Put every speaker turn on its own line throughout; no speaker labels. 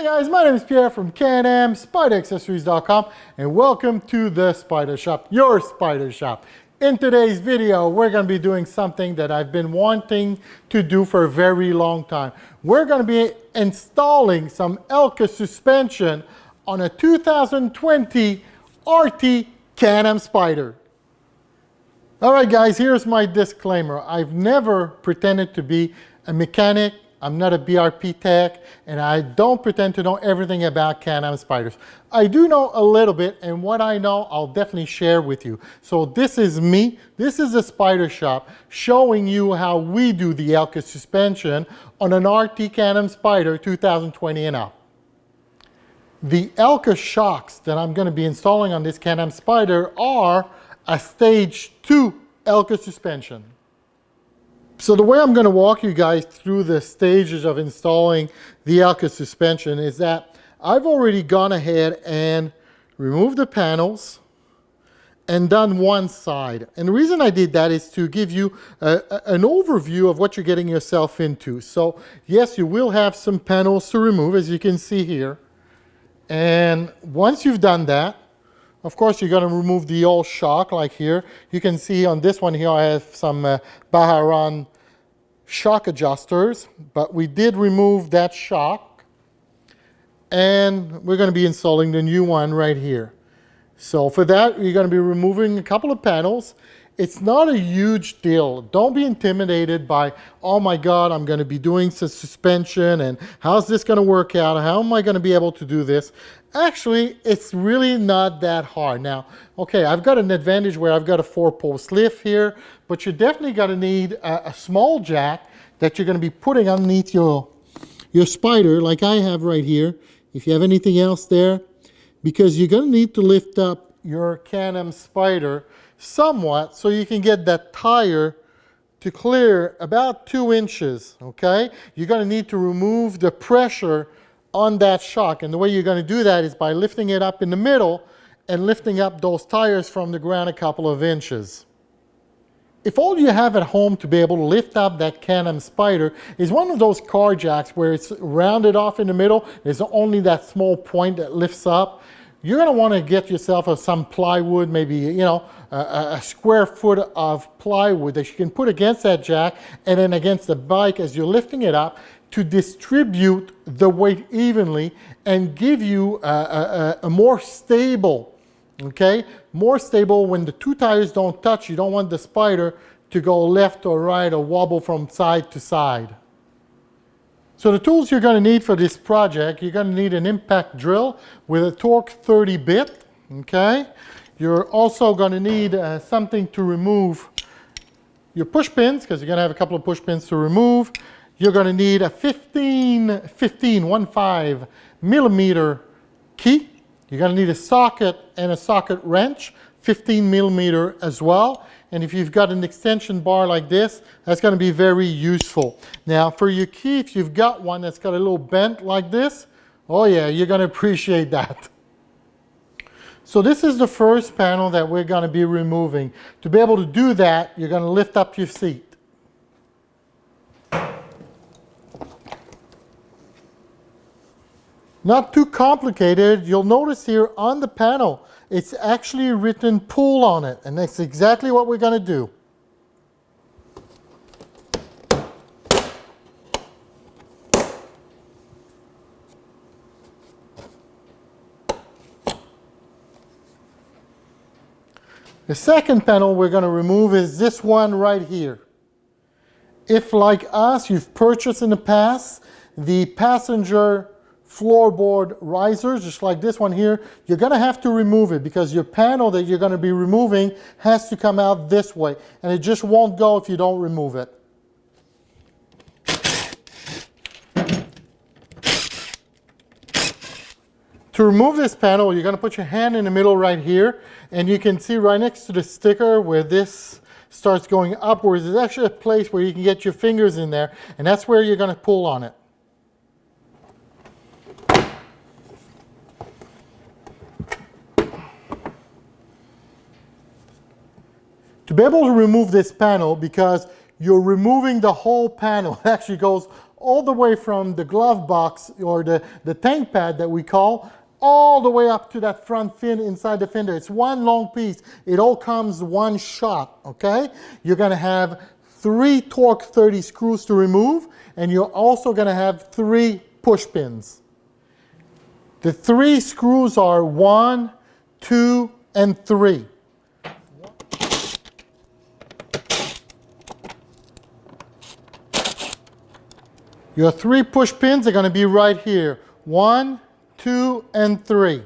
Hi guys, my name is Pierre from Can Am Spyder and welcome to the Spyder Shop, your Spyder Shop. In today's video, we're going to be doing something that I've been wanting to do for a very long time. We're going to be installing some Elka suspension on a 2020 RT Can Am Spyder. Alright guys, here's my disclaimer. I've never pretended to be a mechanic. I'm not a BRP tech, and I don't pretend to know everything about Can Am Spyders. I do know a little bit, and what I know, I'll definitely share with you. So this is me. This is the Spyder Shop showing you how we do the Elka suspension on an RT Can Am Spyder 2020 and up. The Elka shocks that I'm going to be installing on this Can Am Spyder are a stage 2 Elka suspension. So the way I'm going to walk you guys through the stages of installing the Elka suspension is that I've already gone ahead and removed the panels and done one side. And the reason I did that is to give you an overview of what you're getting yourself into. So yes, you will have some panels to remove, as you can see here. And once you've done that, of course, you're going to remove the old shock like here. You can see on this one here I have some Baja Ron shock adjusters, but we did remove that shock. And we're going to be installing the new one right here. So for that, you're going to be removing a couple of panels. It's not a huge deal. Don't be intimidated by, oh my God, I'm going to be doing some suspension and how's this going to work out? How am I going to be able to do this? Actually, it's really not that hard. Now, okay, I've got an advantage where I've got a 4-post lift here, but you're definitely going to need a small jack that you're going to be putting underneath your Spyder, like I have right here, if you have anything else there, because you're going to need to lift up your Can Am Spyder somewhat so you can get that tire to clear about 2 inches, okay? You're going to need to remove the pressure on that shock, and the way you're going to do that is by lifting it up in the middle and lifting up those tires from the ground a couple of inches. If all you have at home to be able to lift up that Can Am Spyder is one of those car jacks where it's rounded off in the middle, there's only that small point that lifts up, you're going to want to get yourself some plywood, maybe, you know, a square foot of plywood that you can put against that jack and then against the bike as you're lifting it up to distribute the weight evenly and give you a more stable, okay? More stable when the 2 tires don't touch. You don't want the Spyder to go left or right or wobble from side to side. So the tools you're going to need for this project, you're going to need an impact drill with a torque 30 bit, okay? You're also going to need something to remove your push pins, because you're going to have a couple of push pins to remove. You're going to need a 15 millimeter key. You're going to need a socket and a socket wrench, 15 millimeter as well. And if you've got an extension bar like this, that's going to be very useful. Now for your key, if you've got one that's got a little bent like this, oh yeah, you're going to appreciate that. So this is the first panel that we're going to be removing. To be able to do that, you're going to lift up your seat. Not too complicated. You'll notice here on the panel, it's actually written pull on it, and that's exactly what we're going to do. The second panel we're going to remove is this one right here. If, like us, you've purchased in the past the passenger floorboard risers, just like this one here, you're going to have to remove it because your panel that you're going to be removing has to come out this way, and it just won't go if you don't remove it. To remove this panel, you're going to put your hand in the middle right here, and you can see right next to the sticker where this starts going upwards, there's actually a place where you can get your fingers in there, and that's where you're going to pull on it. To be able to remove this panel, because you're removing the whole panel, it actually goes all the way from the glove box or the tank pad that we call, all the way up to that front fin inside the fender. It's one long piece. It all comes one shot, okay? You're gonna have 3 torque 30 screws to remove, and you're also gonna have 3 push pins. The 3 screws are 1, 2, and 3. Your 3 push pins are going to be right here. 1, 2, and 3.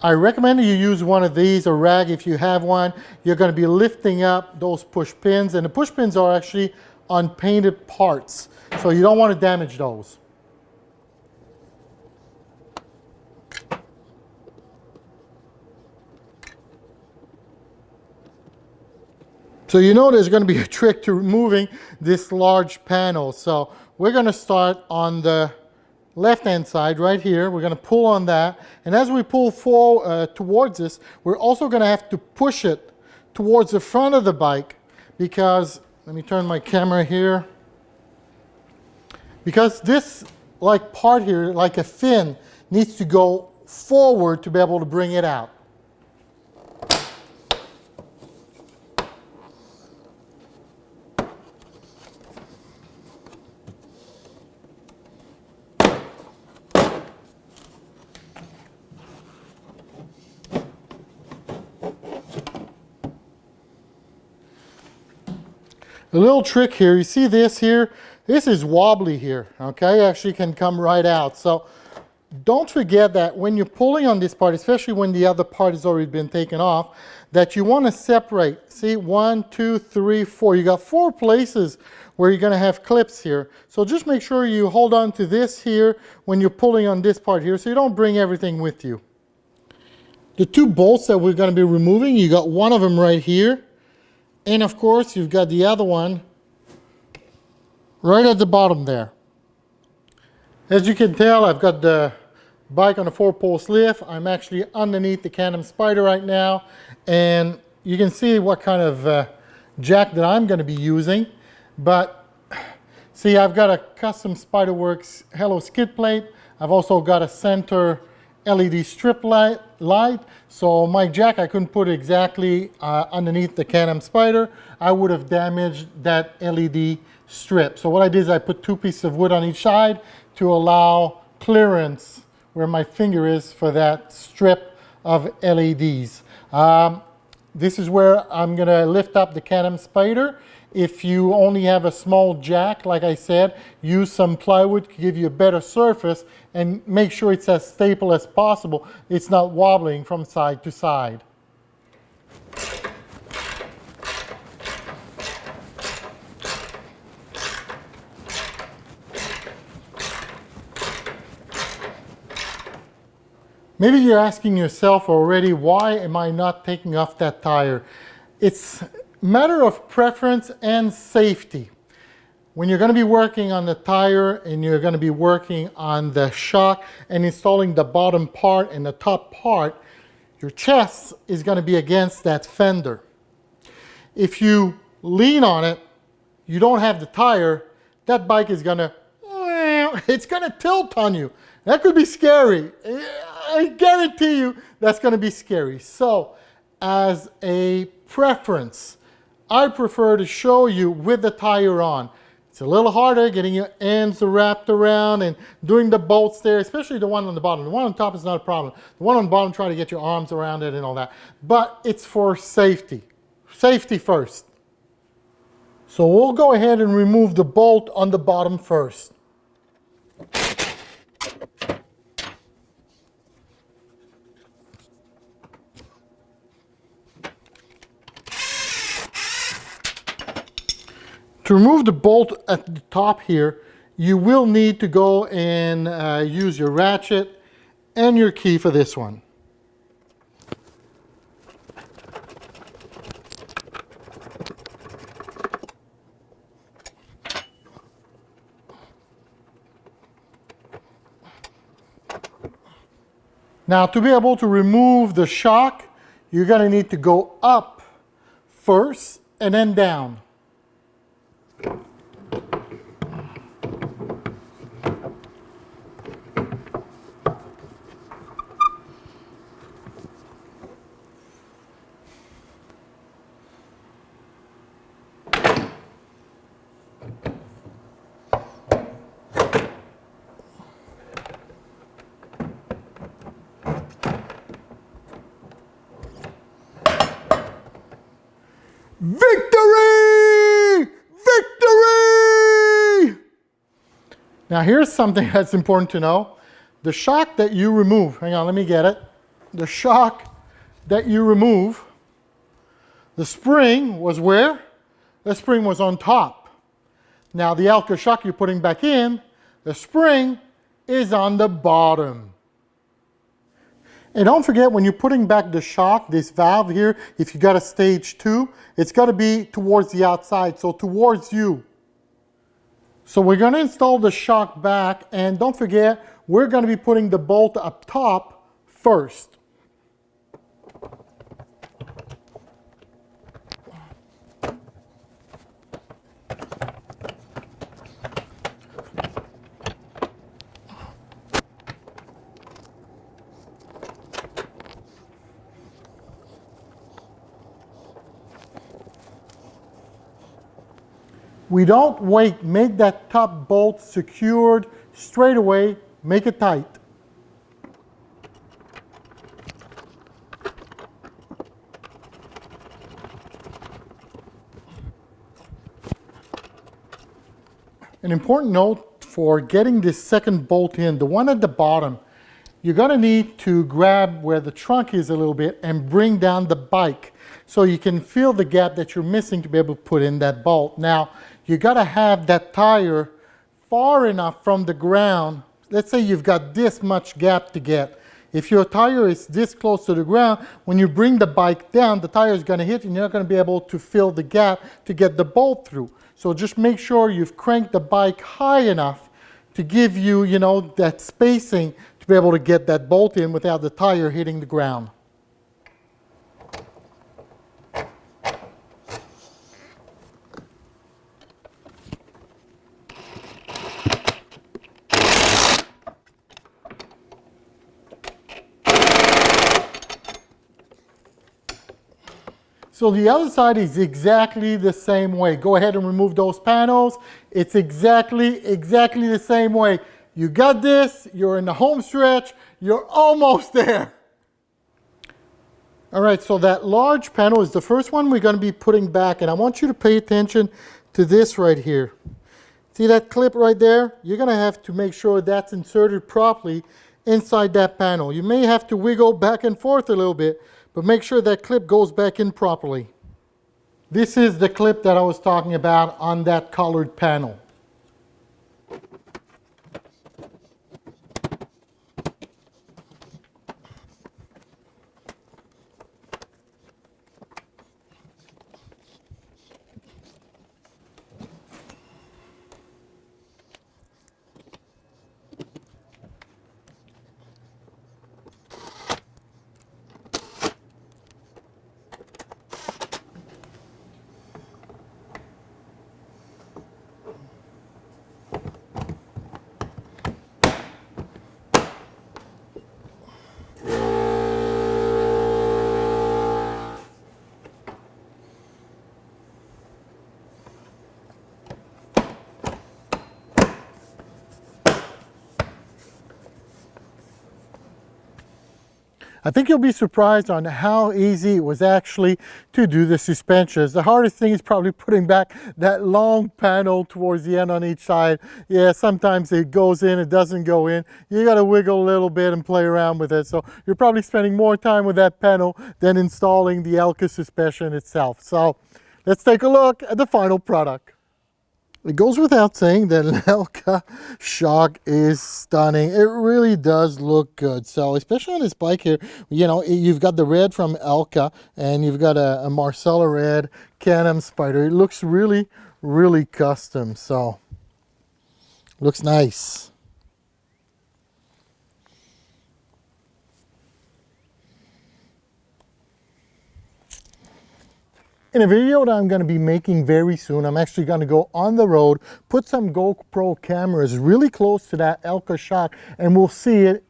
I recommend you use one of these, a rag if you have one. You're going to be lifting up those push pins, and the push pins are actually unpainted parts, so you don't want to damage those. So you know there's going to be a trick to removing this large panel. So we're going to start on the left-hand side right here. We're going to pull on that. And as we pull towards this, we're also going to have to push it towards the front of the bike because, let me turn my camera here. Because this part here, like a fin, needs to go forward to be able to bring it out. A little trick here, you see this here? This is wobbly here, okay? Actually can come right out. So don't forget that when you're pulling on this part, especially when the other part has already been taken off, that you want to separate. See, 1, 2, 3, 4. You got 4 places where you're going to have clips here. So just make sure you hold on to this here when you're pulling on this part here so you don't bring everything with you. The 2 bolts that we're going to be removing, you got one of them right here. And of course, you've got the other one right at the bottom there. As you can tell, I've got the bike on a 4-post lift. I'm actually underneath the Can Am Spyder right now. And you can see what kind of jack that I'm going to be using. But see, I've got a custom Spyderworks Hello skid plate. I've also got a center LED strip light. So my jack, I couldn't put exactly underneath the Can Am Spyder. I would have damaged that LED strip. So what I did is I put 2 pieces of wood on each side to allow clearance where my finger is for that strip of LEDs. This is where I'm going to lift up the Can Am Spyder. If you only have a small jack, like I said, use some plywood to give you a better surface and make sure it's as stable as possible. It's not wobbling from side to side. Maybe you're asking yourself already, why am I not taking off that tire? It's matter of preference and safety. When you're going to be working on the tire and you're going to be working on the shock and installing the bottom part and the top part, your chest is going to be against that fender. If you lean on it, you don't have the tire, that bike is going to, it's going to tilt on you. That could be scary. I guarantee you that's going to be scary. So as a preference, I prefer to show you with the tire on. It's a little harder getting your ends wrapped around and doing the bolts there, especially the one on the bottom. The one on top is not a problem. The one on the bottom, try to get your arms around it and all that. But it's for safety. Safety first. So we'll go ahead and remove the bolt on the bottom first. To remove the bolt at the top here, you will need to go and use your ratchet and your key for this one. Now, to be able to remove the shock, you're going to need to go up first and then down. Now here's something that's important to know. The shock that you remove, hang on, let me get it. The shock that you remove, the spring was where? The spring was on top. Now the Elka shock you're putting back in, the spring is on the bottom. And don't forget, when you're putting back the shock, this valve here, if you got a stage 2, it's got to be towards the outside, so towards you. So we're going to install the shock back, and don't forget, we're going to be putting the bolt up top first. We don't wait, make that top bolt secured straight away, make it tight. An important note for getting this second bolt in, the one at the bottom, you're going to need to grab where the trunk is a little bit and bring down the bike so you can feel the gap that you're missing to be able to put in that bolt. Now, you got to have that tire far enough from the ground. Let's say you've got this much gap to get. If your tire is this close to the ground, when you bring the bike down, the tire is going to hit and you're not going to be able to fill the gap to get the bolt through. So just make sure you've cranked the bike high enough to give you, that spacing to be able to get that bolt in without the tire hitting the ground. So the other side is exactly the same way. Go ahead and remove those panels. It's exactly the same way. You got this, you're in the home stretch, you're almost there. All right, so that large panel is the first one we're going to be putting back, and I want you to pay attention to this right here. See that clip right there? You're going to have to make sure that's inserted properly inside that panel. You may have to wiggle back and forth a little bit, but make sure that clip goes back in properly. This is the clip that I was talking about on that colored panel. I think you'll be surprised on how easy it was actually to do the suspensions. The hardest thing is probably putting back that long panel towards the end on each side. Yeah, sometimes it goes in, it doesn't go in. You got to wiggle a little bit and play around with it. So you're probably spending more time with that panel than installing the Elka suspension itself. So let's take a look at the final product. It goes without saying that an Elka shock is stunning. It really does look good. So especially on this bike here, you've got the red from Elka and you've got a Marcella red Can Am Spyder. It looks really, really custom. So looks nice. In a video that I'm going to be making very soon, I'm actually going to go on the road, put some GoPro cameras really close to that Elka shock, and we'll see it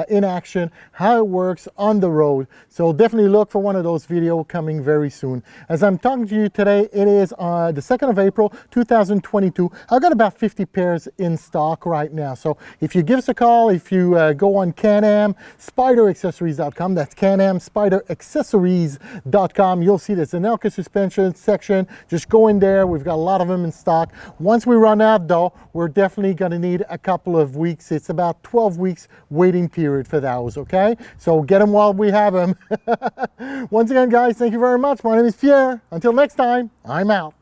in action, how it works on the road. So definitely look for one of those videos coming very soon. As I'm talking to you today, it is the 2nd of April 2022. I've got about 50 pairs in stock right now. So if you give us a call, if you go on Can-Am Spyder Accessories.com, that's Can-Am Spyder Accessories.com, you'll see there's an Elka Suspension section. Just go in there. We've got a lot of them in stock. Once we run out though, we're definitely going to need a couple of weeks. It's about 12 weeks waiting period for those, okay? So get them while we have them. Once again, guys, thank you very much. My name is Pierre. Until next time, I'm out.